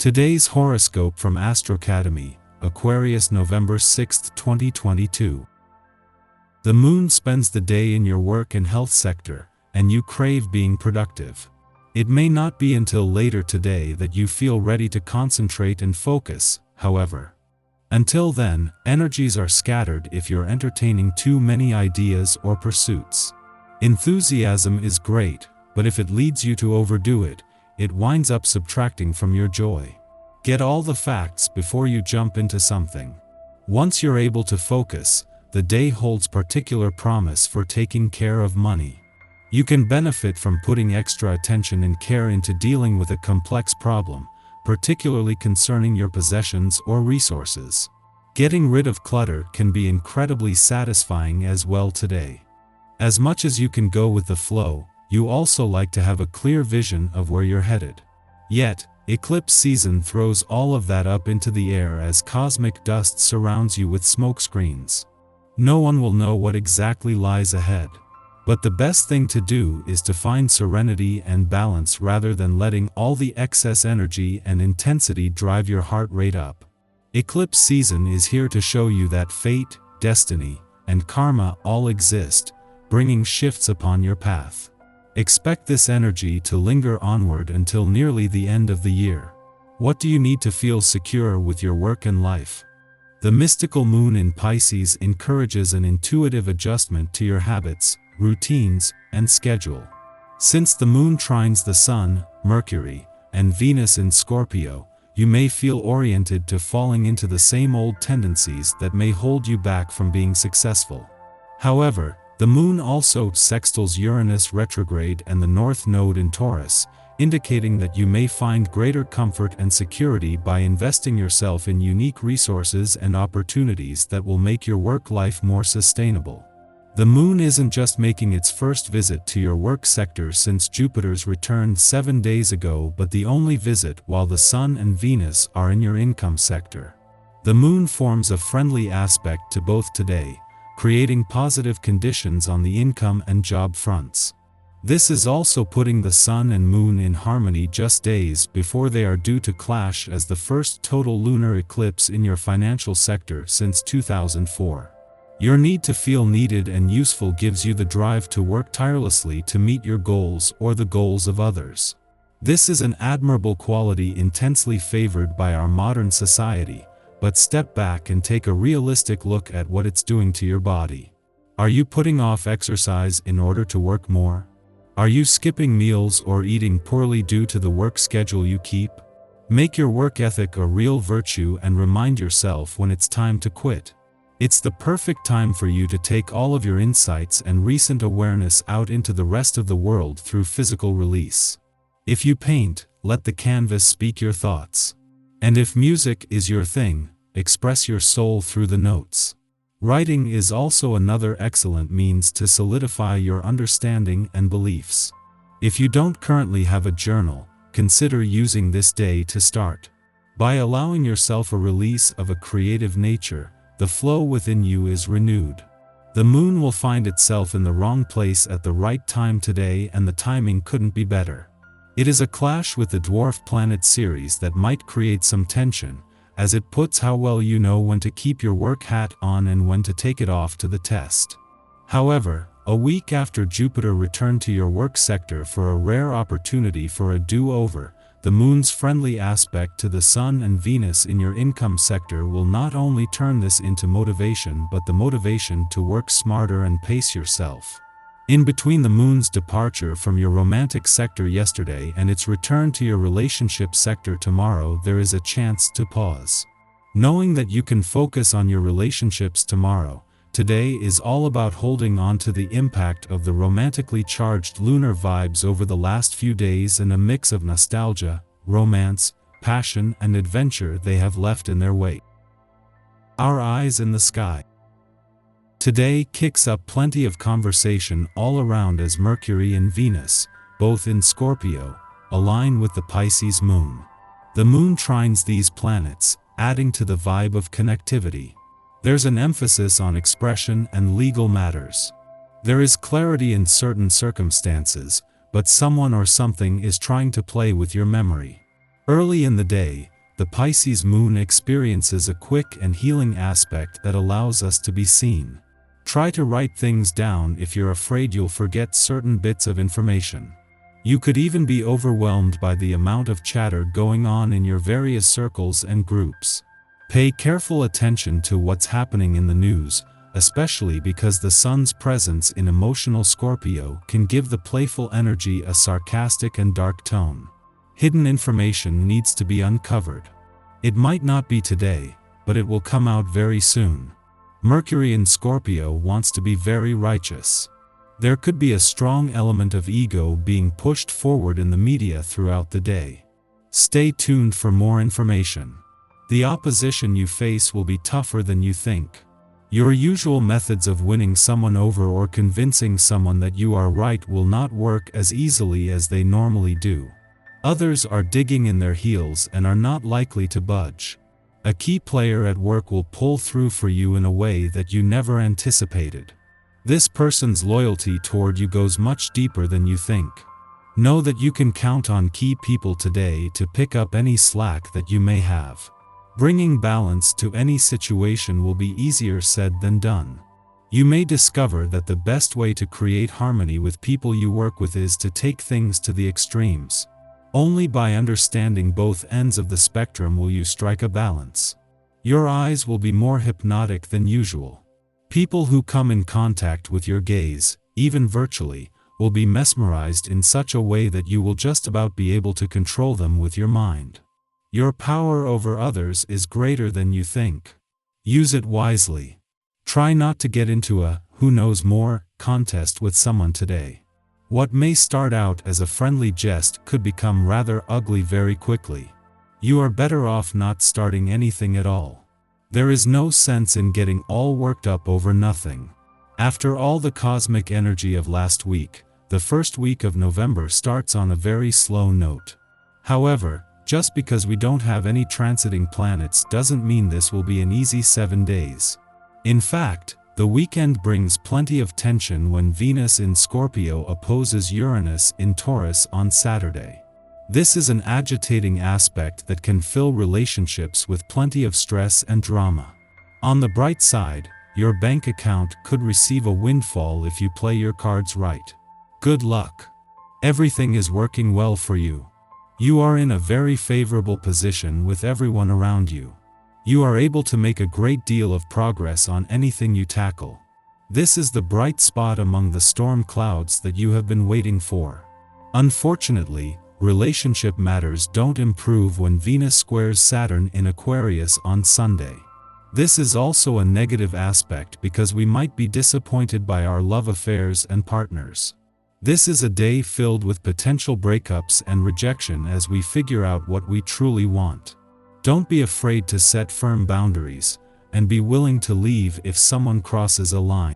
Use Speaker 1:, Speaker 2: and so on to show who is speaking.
Speaker 1: Today's horoscope from Astrocademy, Aquarius November 6, 2022. The moon spends the day in your work and health sector, and you crave being productive. It may not be until later today that you feel ready to concentrate and focus, however. Until then, energies are scattered if you're entertaining too many ideas or pursuits. Enthusiasm is great, but if it leads you to overdo it, it winds up subtracting from your joy. Get all the facts before you jump into something. Once you're able to focus, the day holds particular promise for taking care of money. You can benefit from putting extra attention and care into dealing with a complex problem, particularly concerning your possessions or resources. Getting rid of clutter can be incredibly satisfying as well today. As much as you can go with the flow, you also like to have a clear vision of where you're headed. Yet, eclipse season throws all of that up into the air as cosmic dust surrounds you with smokescreens. No one will know what exactly lies ahead. But the best thing to do is to find serenity and balance rather than letting all the excess energy and intensity drive your heart rate up. Eclipse season is here to show you that fate, destiny, and karma all exist, bringing shifts upon your path. Expect this energy to linger onward until nearly the end of the year. What do you need to feel secure with your work and life? The mystical moon in Pisces encourages an intuitive adjustment to your habits, routines, and schedule. Since the moon trines the Sun, Mercury, and Venus in Scorpio, you may feel oriented to falling into the same old tendencies that may hold you back from being successful. However, the moon also sextiles Uranus retrograde and the North Node in Taurus, indicating that you may find greater comfort and security by investing yourself in unique resources and opportunities that will make your work life more sustainable. The moon isn't just making its first visit to your work sector since Jupiter's return 7 days ago, but the only visit while the Sun and Venus are in your income sector. The moon forms a friendly aspect to both today, creating positive conditions on the income and job fronts. This is also putting the Sun and Moon in harmony just days before they are due to clash as the first total lunar eclipse in your financial sector since 2004. Your need to feel needed and useful gives you the drive to work tirelessly to meet your goals or the goals of others. This is an admirable quality intensely favored by our modern society, but step back and take a realistic look at what it's doing to your body. Are you putting off exercise in order to work more? Are you skipping meals or eating poorly due to the work schedule you keep? Make your work ethic a real virtue and remind yourself when it's time to quit. It's the perfect time for you to take all of your insights and recent awareness out into the rest of the world through physical release. If you paint, let the canvas speak your thoughts. And if music is your thing, express your soul through the notes. Writing is also another excellent means to solidify your understanding and beliefs. If you don't currently have a journal, consider using this day to start. By allowing yourself a release of a creative nature, the flow within you is renewed. The moon will find itself in the wrong place at the right time today, and the timing couldn't be better. It is a clash with the dwarf planet Ceres that might create some tension, as it puts how well you know when to keep your work hat on and when to take it off to the test. However, a week after Jupiter returned to your work sector for a rare opportunity for a do-over, the moon's friendly aspect to the Sun and Venus in your income sector will not only turn this into motivation but the motivation to work smarter and pace yourself. In between the moon's departure from your romantic sector yesterday and its return to your relationship sector tomorrow, there is a chance to pause. Knowing that you can focus on your relationships tomorrow, today is all about holding on to the impact of the romantically charged lunar vibes over the last few days and a mix of nostalgia, romance, passion, and adventure they have left in their wake. Our eyes in the sky. Today kicks up plenty of conversation all around as Mercury and Venus, both in Scorpio, align with the Pisces moon. The moon trines these planets, adding to the vibe of connectivity. There's an emphasis on expression and legal matters. There is clarity in certain circumstances, but someone or something is trying to play with your memory. Early in the day, the Pisces moon experiences a quick and healing aspect that allows us to be seen. Try to write things down if you're afraid you'll forget certain bits of information. You could even be overwhelmed by the amount of chatter going on in your various circles and groups. Pay careful attention to what's happening in the news, especially because the sun's presence in emotional Scorpio can give the playful energy a sarcastic and dark tone. Hidden information needs to be uncovered. It might not be today, but it will come out very soon. Mercury in Scorpio wants to be very righteous. There could be a strong element of ego being pushed forward in the media throughout the day. Stay tuned for more information. The opposition you face will be tougher than you think. Your usual methods of winning someone over or convincing someone that you are right will not work as easily as they normally do. Others are digging in their heels and are not likely to budge. A key player at work will pull through for you in a way that you never anticipated. This person's loyalty toward you goes much deeper than you think. Know that you can count on key people today to pick up any slack that you may have. Bringing balance to any situation will be easier said than done. You may discover that the best way to create harmony with people you work with is to take things to the extremes. Only by understanding both ends of the spectrum will you strike a balance. Your eyes will be more hypnotic than usual. People who come in contact with your gaze, even virtually, will be mesmerized in such a way that you will just about be able to control them with your mind. Your power over others is greater than you think. Use it wisely. Try not to get into a "who knows more" contest with someone today. What may start out as a friendly jest could become rather ugly very quickly. You are better off not starting anything at all. There is no sense in getting all worked up over nothing. After all the cosmic energy of last week, the first week of November starts on a very slow note. However, just because we don't have any transiting planets doesn't mean this will be an easy 7 days. In fact, the weekend brings plenty of tension when Venus in Scorpio opposes Uranus in Taurus on Saturday. This is an agitating aspect that can fill relationships with plenty of stress and drama. On the bright side, your bank account could receive a windfall if you play your cards right. Good luck. Everything is working well for you. You are in a very favorable position with everyone around you. You are able to make a great deal of progress on anything you tackle. This is the bright spot among the storm clouds that you have been waiting for. Unfortunately, relationship matters don't improve when Venus squares Saturn in Aquarius on Sunday. This is also a negative aspect because we might be disappointed by our love affairs and partners. This is a day filled with potential breakups and rejection as we figure out what we truly want. Don't be afraid to set firm boundaries, and be willing to leave if someone crosses a line.